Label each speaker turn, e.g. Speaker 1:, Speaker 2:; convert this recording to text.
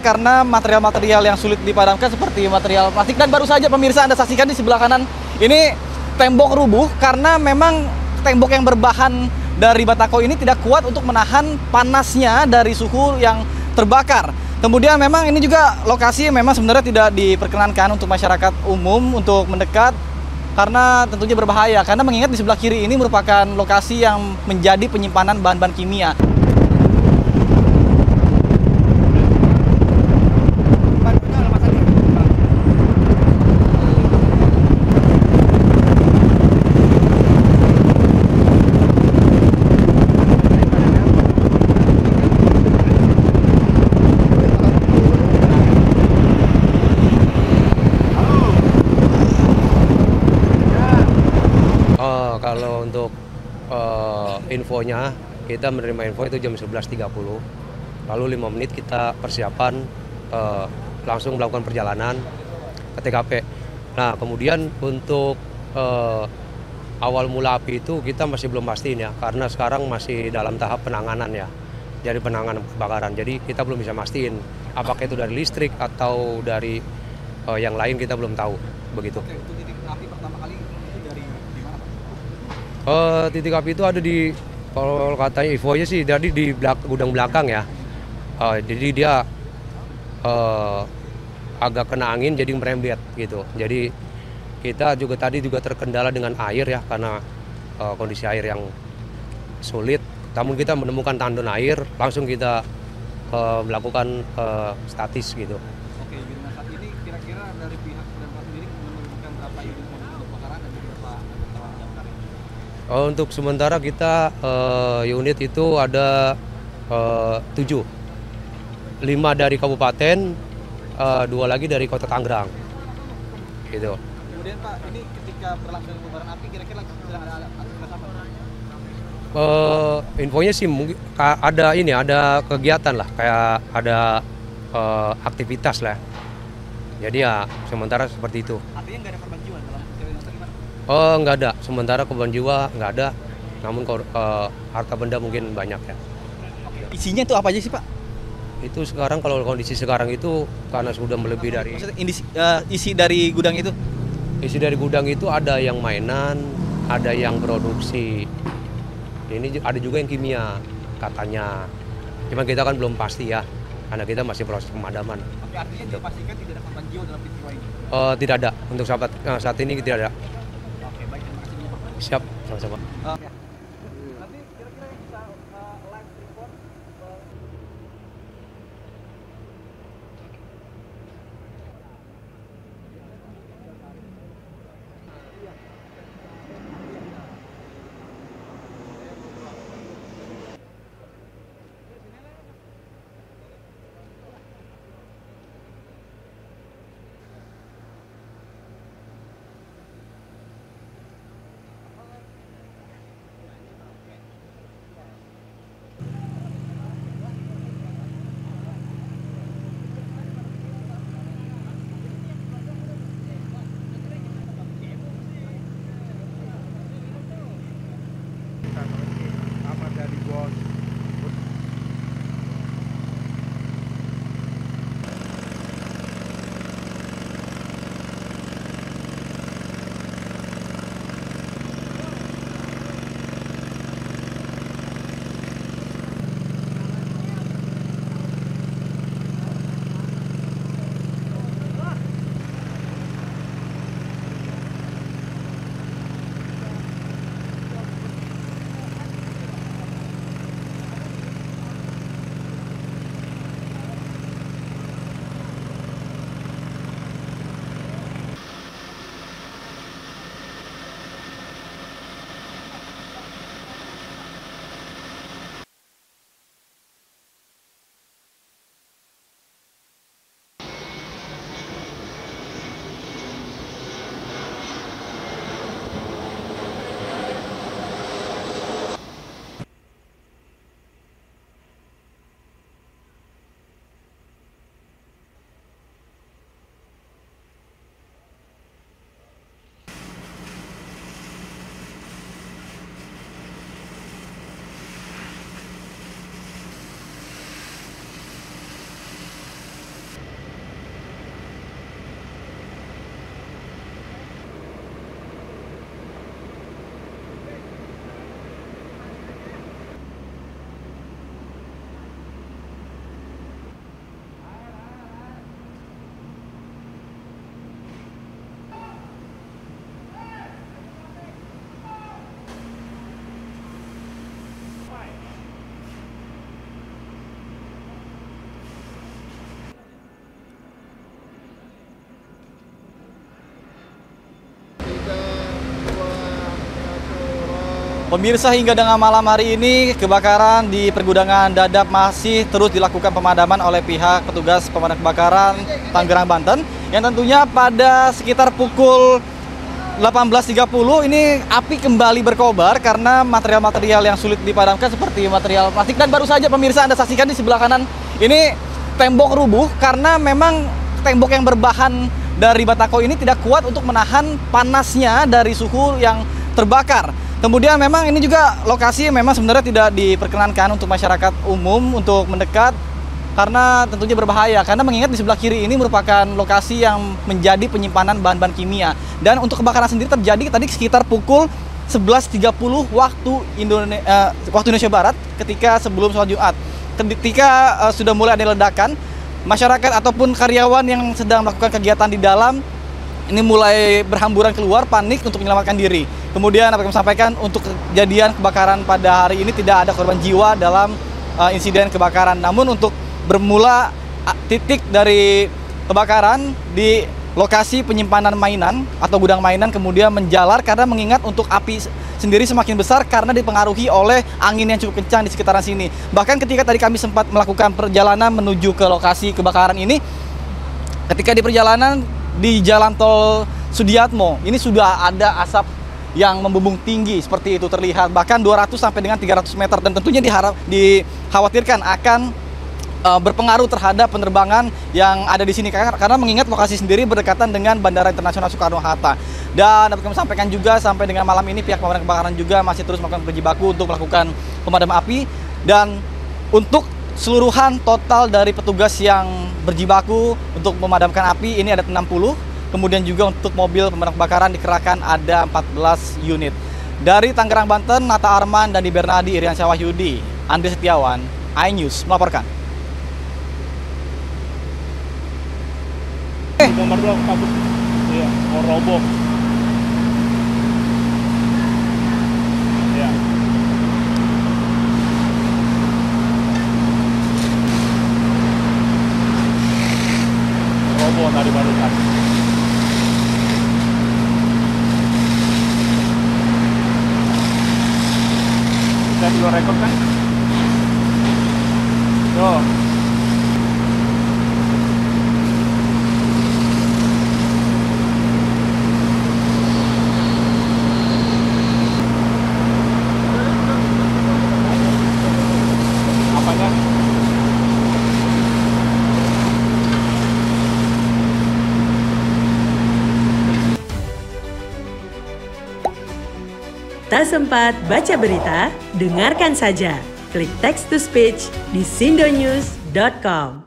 Speaker 1: karena material-material yang sulit dipadamkan seperti material plastik. Dan baru saja pemirsa Anda saksikan di sebelah kanan ini tembok rubuh karena memang tembok yang berbahan dari batako ini tidak kuat untuk menahan panasnya dari suhu yang terbakar. Kemudian memang ini juga lokasi memang sebenarnya tidak diperkenankan untuk masyarakat umum untuk mendekat karena tentunya berbahaya. Karena mengingat di sebelah kiri ini merupakan lokasi yang menjadi penyimpanan bahan-bahan kimia.
Speaker 2: Kalau untuk infonya, kita menerima info itu jam 11.30, lalu 5 menit kita persiapan langsung melakukan perjalanan ke TKP. Nah, kemudian untuk awal mula api itu kita masih belum pastiin ya, karena sekarang masih dalam tahap penanganan ya, jadi penanganan kebakaran. Jadi kita belum bisa mastiin apakah itu dari listrik atau dari yang lain, kita belum tahu begitu.
Speaker 1: Oke, untuk titik api pertama kali itu dari di mana, Pak?
Speaker 2: Titik api itu ada di, kalau katanya infonya sih jadi di gudang belakang ya. Jadi dia agak kena angin jadi merembet gitu. Jadi kita juga tadi terkendala dengan air ya, karena kondisi air yang sulit. Namun kita menemukan tandon air, langsung kita melakukan statis gitu.
Speaker 1: Oke, dengan saat ini kira-kira dari pihak damkar sendiri menemukan berapa unit mobil kebakaran dan juga berapa anggota damkar ini?
Speaker 2: Untuk sementara kita unit itu ada 7, 5 dari kabupaten, 2 lagi dari kota Tangerang, gitu.
Speaker 1: Kemudian Pak, ini ketika berlangsung kobaran api kira-kira sedang ada aktivitas apa?
Speaker 2: Infonya sih mungkin ada kegiatan lah, kayak ada aktivitas lah. Jadi ya sementara seperti itu.
Speaker 1: Artinya nggak ada korban jiwa dalam kejadian atau gimana?
Speaker 2: Nggak ada, sementara korban jiwa nggak ada. Namun harta benda mungkin banyak ya.
Speaker 1: Isinya itu apa aja sih Pak?
Speaker 2: Itu sekarang kalau kondisi sekarang itu karena sudah melebihi dari
Speaker 1: Maksudnya isi dari gudang itu?
Speaker 2: isi dari gudang itu ada yang mainan, ada yang produksi. Ini ada juga yang kimia katanya. Cuma kita kan belum pasti ya, karena kita masih proses pemadaman.
Speaker 1: Oke, artinya dipastikan tidak ada korban jiwa dalam peristiwa ini?
Speaker 2: Tidak ada, untuk saat ini tidak ada.
Speaker 1: Oke, baik, terima kasih Pak.
Speaker 2: Siap, sama-sama.
Speaker 1: Nanti kira-kira yang bisa live report Pemirsa, hingga dengan malam hari ini kebakaran di pergudangan Dadap masih terus dilakukan pemadaman oleh pihak petugas pemadam kebakaran Tangerang, Banten. Yang tentunya pada sekitar pukul 18.30 ini api kembali berkobar karena material-material yang sulit dipadamkan seperti material plastik. Dan baru saja pemirsa Anda saksikan di sebelah kanan ini tembok rubuh karena memang tembok yang berbahan dari batako ini tidak kuat untuk menahan panasnya dari suhu yang terbakar. Kemudian memang ini juga lokasi memang sebenarnya tidak diperkenankan untuk masyarakat umum untuk mendekat karena tentunya berbahaya. Karena mengingat di sebelah kiri ini merupakan lokasi yang menjadi penyimpanan bahan-bahan kimia. Dan untuk kebakaran sendiri terjadi tadi sekitar pukul 11.30 waktu Indonesia Barat ketika sebelum sholat Jumat. Ketika sudah mulai ada ledakan, masyarakat ataupun karyawan yang sedang melakukan kegiatan di dalam ini mulai berhamburan keluar, panik untuk menyelamatkan diri. Kemudian apa yang kami sampaikan, untuk kejadian kebakaran pada hari ini tidak ada korban jiwa dalam insiden kebakaran. Namun untuk bermula titik dari kebakaran di lokasi penyimpanan mainan atau gudang mainan kemudian menjalar karena mengingat untuk api sendiri semakin besar karena dipengaruhi oleh angin yang cukup kencang di sekitaran sini. Bahkan ketika tadi kami sempat melakukan perjalanan menuju ke lokasi kebakaran ini, ketika di perjalanan di Jalan Tol Sudiatmo ini sudah ada asap yang membumbung tinggi seperti itu terlihat, bahkan 200 sampai dengan 300 meter, dan tentunya dikhawatirkan akan berpengaruh terhadap penerbangan yang ada di sini karena mengingat lokasi sendiri berdekatan dengan Bandara Internasional Soekarno-Hatta. Dan dapat kami sampaikan juga sampai dengan malam ini pihak pemadam kebakaran juga masih terus melakukan berjibaku untuk melakukan pemadaman api, dan untuk seluruhan total dari petugas yang berjibaku untuk memadamkan api ini ada 60. Kemudian juga untuk mobil pemadam kebakaran dikerahkan ada 14 unit. Dari Tangerang, Banten, Nata Arman dan di Bernadi Iriansyah Wahyudi, Andri Setiawan, iNews melaporkan.
Speaker 3: Nomor 2 kabut. Iya, mau roboh. Iya. Roboh tadi barusan. Bisa di luar rekod kan? Tuh.
Speaker 4: Tak sempat baca berita? Dengarkan saja. Klik text to speech di sindonews.com.